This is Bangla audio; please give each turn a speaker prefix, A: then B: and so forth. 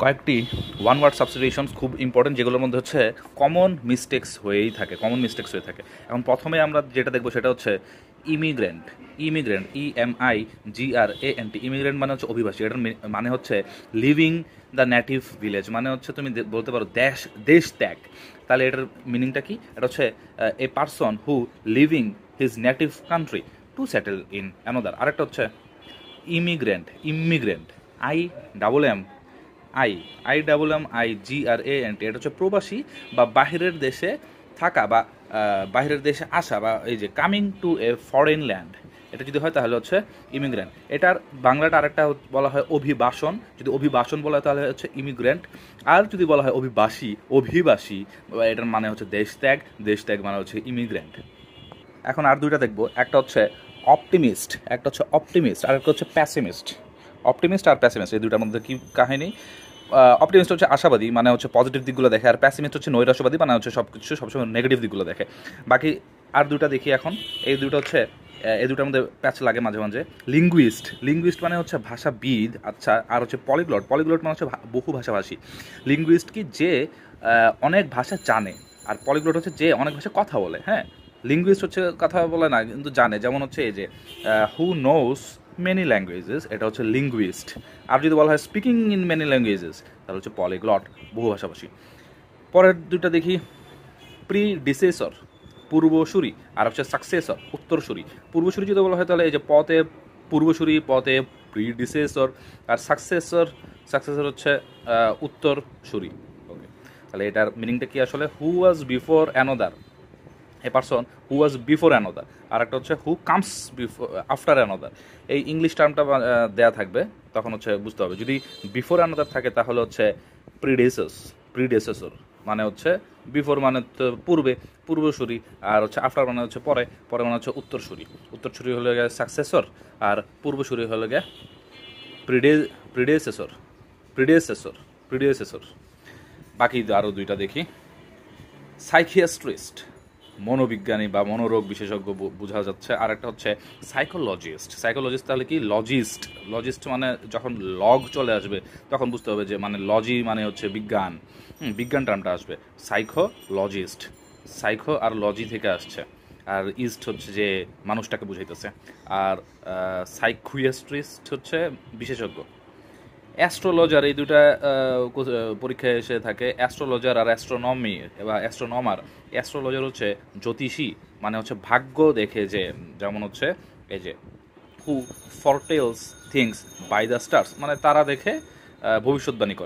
A: কয়েকটি ওয়ান ওয়ার্ড সাবস্টিটিউশনস খুব ইম্পর্টেন্ট, যেগুলোর মধ্যে হচ্ছে কমন মিস্টেক্স হয়ে থাকে। এখন প্রথমে আমরা যেটা দেখবো সেটা হচ্ছে ইমিগ্রেন্ট। IMIGRANT, ইমিগ্রেন্ট মানে হচ্ছে অভিবাসী। এটার মানে হচ্ছে লিভিং দ্য নেটিভ ভিলেজ, মানে হচ্ছে তুমি বলতে পারো দেশ ত্যাগ। তাহলে এটার মিনিংটা কি? এটা হচ্ছে এ person who living his native country to settle in another. আরেকটা হচ্ছে ইমিগ্রেন্ট IMMIGRANT, এটা হচ্ছে প্রবাসী বা বাহিরের দেশে থাকা বা বাহিরের দেশে আসা, বা এই যে coming to A foreign land, এটা যদি হয় তাহলে হচ্ছে ইমিগ্রেন্ট। এটার বাংলাটা আরেকটা বলা হয় অভিবাসন। যদি অভিবাসন বলা হয় তাহলে হচ্ছে ইমিগ্রেন্ট। আর যদি বলা হয় অভিবাসী, এটার মানে হচ্ছে দেশ ত্যাগ মানে হচ্ছে ইমিগ্রেন্ট। এখন আর দুইটা দেখবো, একটা হচ্ছে অপটিমিস্ট, আর একটা হচ্ছে প্যাসিমিস্ট। অপটিমিস্ট আর প্যাসিমিস্ট, এই দুটার মধ্যে কি কাহিনী? অপটিমিস্ট হচ্ছে আশাবাদী, মানে হচ্ছে পজিটিভ দিকগুলো দেখে, আর প্যাসিমিস্ট হচ্ছে নৈরাশ্যবাদী, মানে হচ্ছে সবসময় নেগেটিভ দিকগুলো দেখে। বাকি আর দুটা দেখি এখন। এই দুটার মধ্যে প্যাচ লাগে মাঝে মাঝে। লিঙ্গুইস্ট মানে হচ্ছে ভাষাবিদ, আচ্ছা। আর হচ্ছে পলিগ্লট মানে হচ্ছে বহু ভাষাভাষী। লিঙ্গুইস্ট কি? যে অনেক ভাষা জানে। আর পলিগ্লট হচ্ছে যে অনেক ভাষা কথা বলে। হ্যাঁ, লিঙ্গুইস্ট হচ্ছে কথা বলে না, কিন্তু জানে। যেমন হচ্ছে এই যে হু নোস মেনি ল্যাঙ্গুয়েজেস, এটা হচ্ছে লিঙ্গুইস্ট। আর যদি বলা হয় স্পিকিং ইন মেনি ল্যাঙ্গুয়েজেস, তাহলে হচ্ছে পলিগ্লট, বহু ভাষাভাষী। পরের দুটা দেখি, প্রিডিসেসর পূর্বসূরি, আর হচ্ছে সাকসেসর উত্তরসূরি। পূর্বসূরি যদি বলা হয় তাহলে এই যে পথে পূর্বসূরি, পথে প্রিডিসেসর, আর সাকসেসর হচ্ছে উত্তরসূরি। ওকে, তাহলে এটার মিনিংটা কি আসলে? Who was before another, a person who was before another. আর একটা হচ্ছে হু কামস আফটার অ্যানোদার। এই ইংলিশ টার্মটা দেয়া থাকবে, তখন হচ্ছে বুঝতে হবে। যদি বিফোর অ্যানোদার থাকে তাহলে হচ্ছে প্রিডেসেসর, মানে হচ্ছে বিফোর মানে পূর্বসূরি, আর হচ্ছে আফটার মানে হচ্ছে পরে মানে হচ্ছে উত্তরসূরি হলে গিয়ে সাকসেসর, আর পূর্বসূরি হলে গিয়ে প্রিডেসেসর প্রিডেসেসর। বাকি আরও দুইটা দেখি। সাইকিয়াট্রিস্ট, মনোবিজ্ঞানী বা মনোরোগ বিশেষজ্ঞ বোঝা যাচ্ছে। আর একটা হচ্ছে সাইকোলজিস্ট। তাহলে কি? লজিস্ট মানে যখন লগ চলে আসবে তখন বুঝতে হবে যে মানে লজি মানে হচ্ছে বিজ্ঞান, বিজ্ঞান টার্মটা আসবে। সাইকো আর লজি থেকে আসছে, আর ইস্ট হচ্ছে যে মানুষটাকে বুঝাইতেছে। আর সাইকিয়াট্রিস্ট হচ্ছে বিশেষজ্ঞ। অ্যাস্ট্রোলজার, এই দুটা পরীক্ষায় এসে থাকে। অ্যাস্ট্রোলজার আর অ্যাস্ট্রোনমি বা অ্যাস্ট্রোনমার। অ্যাস্ট্রোলজার হচ্ছে জ্যোতিষী, মানে হচ্ছে ভাগ্য দেখে, যে যেমন হচ্ছে এই যে হু ফরটেলস থিংস বাই দ্য স্টার্স, মানে তারা দেখে ভবিষ্যৎবাণী করে।